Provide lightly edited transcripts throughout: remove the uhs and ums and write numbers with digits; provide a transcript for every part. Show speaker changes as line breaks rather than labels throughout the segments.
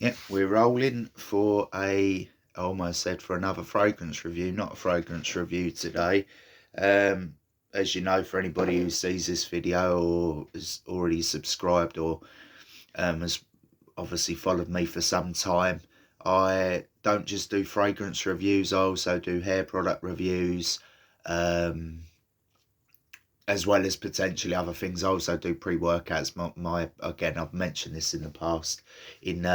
Yeah, we're rolling for I almost said for another fragrance review, not a fragrance review today. Um, as you know, for anybody who sees this video or has already subscribed or has obviously followed me for some time, I don't just do fragrance reviews, I also do hair product reviews, um, as well as potentially other things. I also do pre-workouts. My again, I've mentioned this in the past. In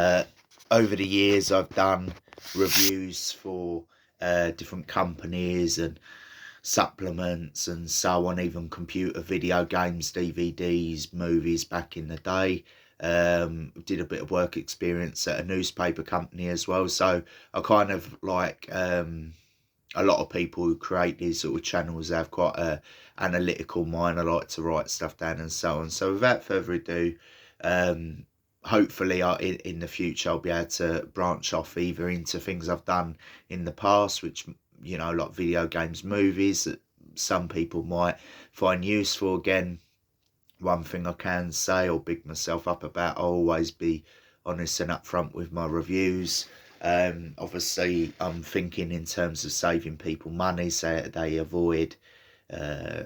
over the years, I've done reviews for different companies and supplements and so on, even computer video games, DVDs, movies back in the day. Did a bit of work experience at a newspaper company as well. So I kind of like a lot of people who create these sort of channels have quite a analytical mind. I like to write stuff down and so on. So without further ado, um, hopefully in the future I'll be able to branch off either into things I've done in the past, which, you know, like video games, movies that some people might find useful. Again, one thing I can say or big myself up about, I'll always be honest and upfront with my reviews. Obviously, I'm thinking in terms of saving people money, so they avoid uh,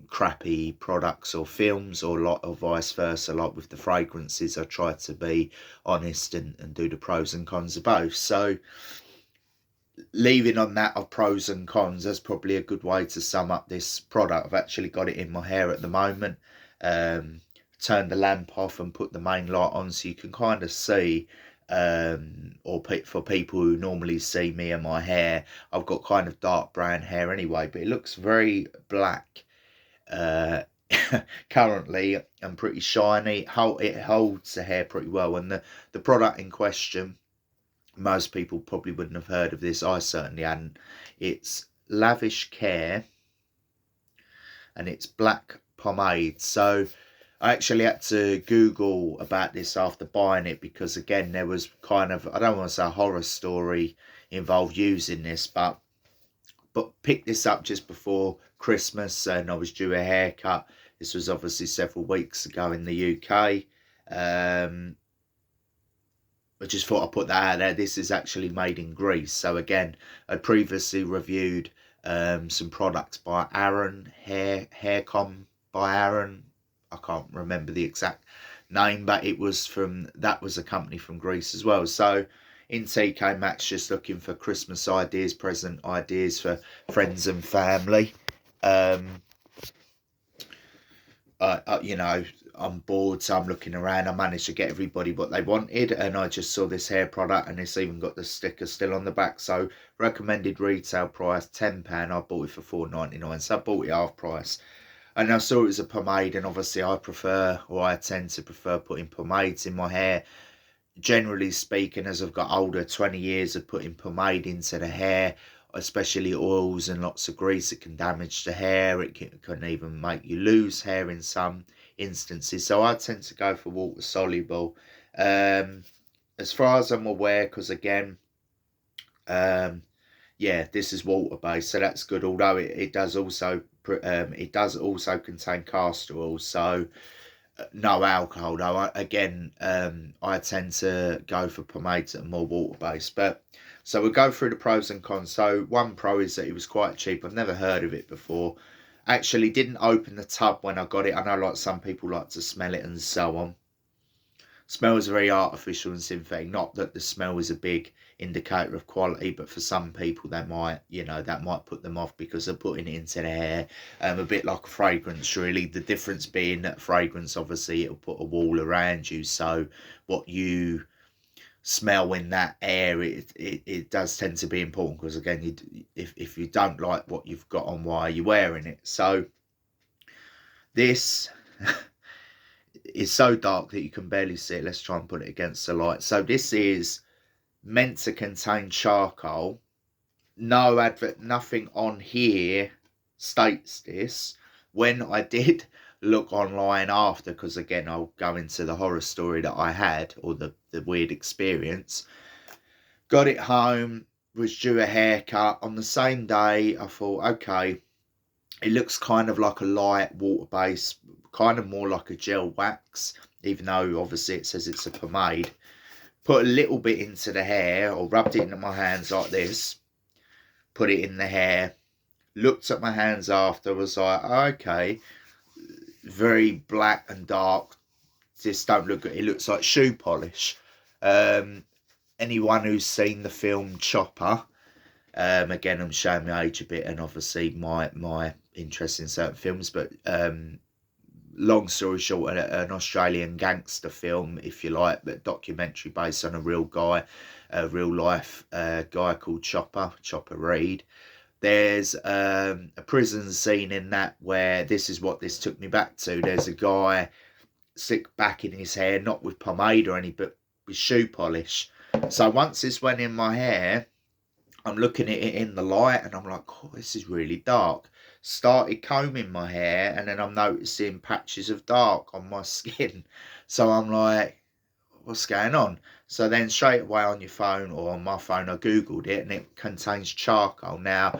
crappy products or films, or vice versa. Like with the fragrances, I try to be honest and do the pros and cons of both. So, leaving on that of pros and cons, that's probably a good way to sum up this product. I've actually got it in my hair at the moment. Um, Turn the lamp off and put the main light on so you can kind of see, for people who normally see me and my hair, I've got kind of dark brown hair anyway, but it looks very black uh, currently and pretty shiny. It holds the hair pretty well, and the product in question, most people probably wouldn't have heard of this. I certainly hadn't. It's Lavish Care, and it's black pomade. So I actually had to Google about this after buying it, because again, there was kind of, I don't want to say a horror story involved using this, but picked this up just before Christmas and I was due a haircut. This was obviously several weeks ago in the UK. I just thought I'd put that out there. This is actually made in Greece. So again, I previously reviewed some products by Aaron, Haircom by Aaron. I can't remember the exact name, but that was a company from Greece as well. So in TK Maxx, just looking for Christmas ideas, present ideas for friends and family. Um, you know, I'm bored, so I'm looking around. I managed to get everybody what they wanted, and I just saw this hair product, and it's even got the sticker still on the back. So recommended retail price £10. I bought it for £4.99, so I bought it half price. And I saw it was a pomade, and obviously I tend to prefer putting pomades in my hair. Generally speaking, as I've got older, 20 years of putting pomade into the hair, especially oils and lots of grease, it can damage the hair. It can even make you lose hair in some instances. So I tend to go for water soluble. As far as I'm aware, because again, um, yeah, this is water based, so that's good. Although it does also contain castor oil, so no alcohol though. I tend to go for pomades that are more water based. But so we'll go through the pros and cons. So one pro is that it was quite cheap. I've never heard of it before. Actually didn't open the tub when I got it. I know like some people like to smell it and so on. Smells very artificial and synthetic. Not that the smell is a big indicator of quality, but for some people that might put them off because they're putting it into their hair. A bit like a fragrance, really. The difference being that fragrance, obviously, it'll put a wall around you, so what you smell in that air, it does tend to be important, because again, if you don't like what you've got on, why are you wearing it? So this is so dark that you can barely see it. Let's try and put it against the light. So this is meant to contain charcoal. No advert, nothing on here states this. When I did look online after, because again, I'll go into the horror story that I had, or the weird experience. Got it home, was due a haircut. On the same day, I thought, okay, it looks kind of like a light water base, kind of more like a gel wax, even though obviously it says it's a pomade. put a little bit into the hair, or rubbed it into my hands like this, put it in the hair, looked at my hands after, was like, okay, very black and dark, just don't look good. It looks like shoe polish. Anyone who's seen the film Chopper, again, I'm showing my age a bit, and obviously my interest in certain films, but long story short, an Australian gangster film, if you like, but documentary based on a real guy, a real life guy called Chopper Reed. There's a prison scene in that where this is what this took me back to. There's a guy sick back in his hair, not with pomade or anything, but with shoe polish. So once this went in my hair, I'm looking at it in the light and I'm like, oh, this is really dark. Started combing my hair, and then I'm noticing patches of dark on my skin. So I'm like, what's going on? So then straight away on your phone, or on my phone, I Googled it, and it contains charcoal. Now,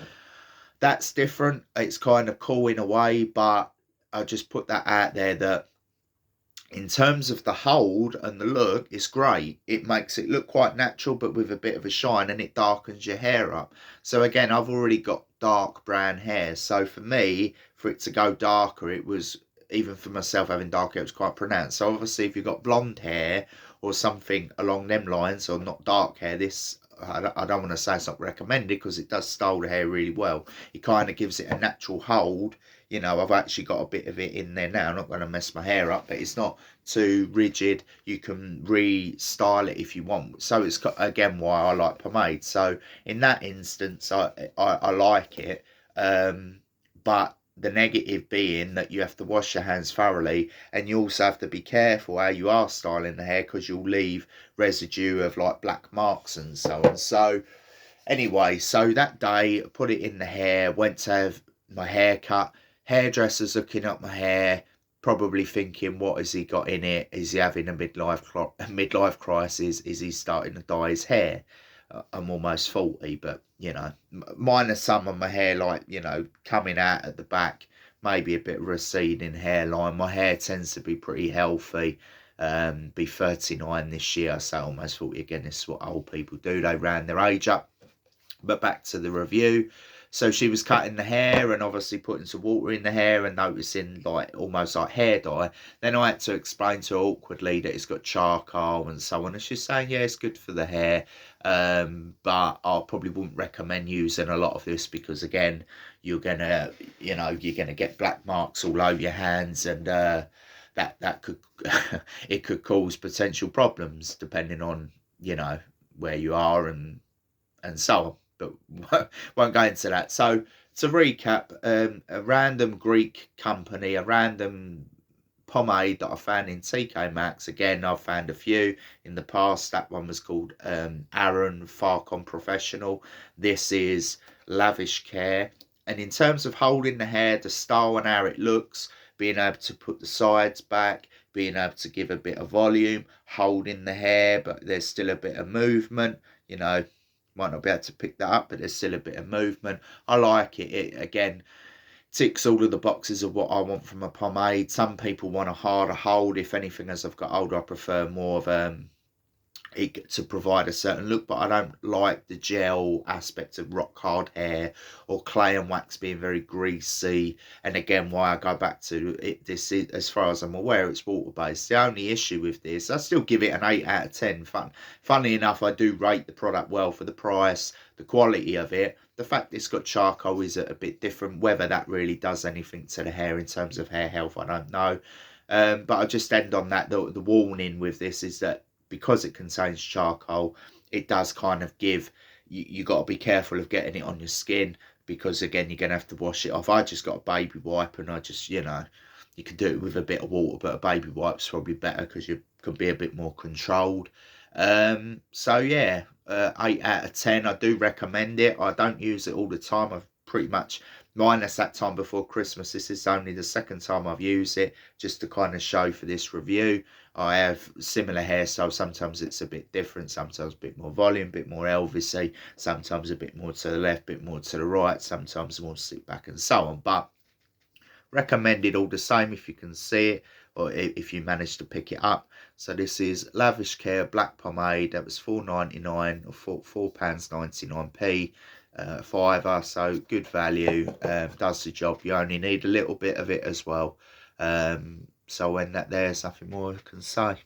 that's different. It's kind of cool in a way, but I just put that out there that in terms of the hold and the look, it's great. It makes it look quite natural, but with a bit of a shine, and it darkens your hair up. So again, I've already got dark brown hair. So for me, for it to go darker, it was, even for myself having dark hair, it was quite pronounced. So obviously if you've got blonde hair or something along them lines, or not dark hair, this, I don't want to say it's not recommended, because it does style the hair really well. It kind of gives it a natural hold. You know, I've actually got a bit of it in there now. I'm not going to mess my hair up, but it's not too rigid. You can restyle it if you want. So it's got, again, why I like pomade. So in that instance, I like it. But the negative being that you have to wash your hands thoroughly, and you also have to be careful how you are styling the hair, because you'll leave residue of like black marks and so on. So anyway, so that day I put it in the hair, went to have my hair cut. Hairdresser's looking at my hair, probably thinking, what has he got in it? Is he having a midlife crisis? Is he starting to dye his hair? I'm almost 40, but, you know, minus some of my hair, like, you know, coming out at the back, maybe a bit of receding hairline. My hair tends to be pretty healthy. Be 39 this year, so almost 40 again. This is what old people do. They round their age up. But back to the review. So she was cutting the hair and obviously putting some water in the hair and noticing like almost like hair dye. Then I had to explain to her awkwardly that it's got charcoal and so on. And she's saying, yeah, it's good for the hair. But I probably wouldn't recommend using a lot of this, because again, you're gonna get black marks all over your hands, and that could it could cause potential problems depending on, you know, where you are and so on. But won't go into that. So to recap, a random Greek company, a random pomade that I found in TK Maxx. Again, I've found a few in the past. That one was called Aaron Farcon Professional. This is Lavish Care. And in terms of holding the hair, the style and how it looks, being able to put the sides back, being able to give a bit of volume, holding the hair, but there's still a bit of movement, you know, might not be able to pick that up, but there's still a bit of movement. I like it. It again ticks all of the boxes of what I want from a pomade. Some people want a harder hold. If anything, as I've got older, I prefer more of it to provide a certain look, but I don't like the gel aspect of rock hard hair or clay and wax being very greasy. And again, why I go back to it, this is, as far as I'm aware, it's water based. The only issue with this, I still give it an 8 out of 10. Funny enough, I do rate the product well for the price, the quality of it. The fact it's got charcoal is a bit different. Whether that really does anything to the hair in terms of hair health, I don't know. But I just end on that. The warning with this is that because it contains charcoal, it does kind of give, you got to be careful of getting it on your skin, because again, you're going to have to wash it off. I just got a baby wipe, and I just, you know, you can do it with a bit of water, but a baby wipe's probably better because you can be a bit more controlled. So yeah, 8 out of 10. I do recommend it. I don't use it all the time. I've pretty much, minus that time before Christmas, this is only the second time I've used it, just to kind of show for this review. I have similar hairstyles. Sometimes it's a bit different, sometimes a bit more volume, a bit more Elvisy, sometimes a bit more to the left, a bit more to the right, sometimes more sit back and so on. But recommended all the same if you can see it. or if you manage to pick it up. So this is Lavish Care Black Pomade. That was £4.99 or £4.99p. Fiver, so good value. Does the job. You only need a little bit of it as well. So when that, there's nothing more I can say.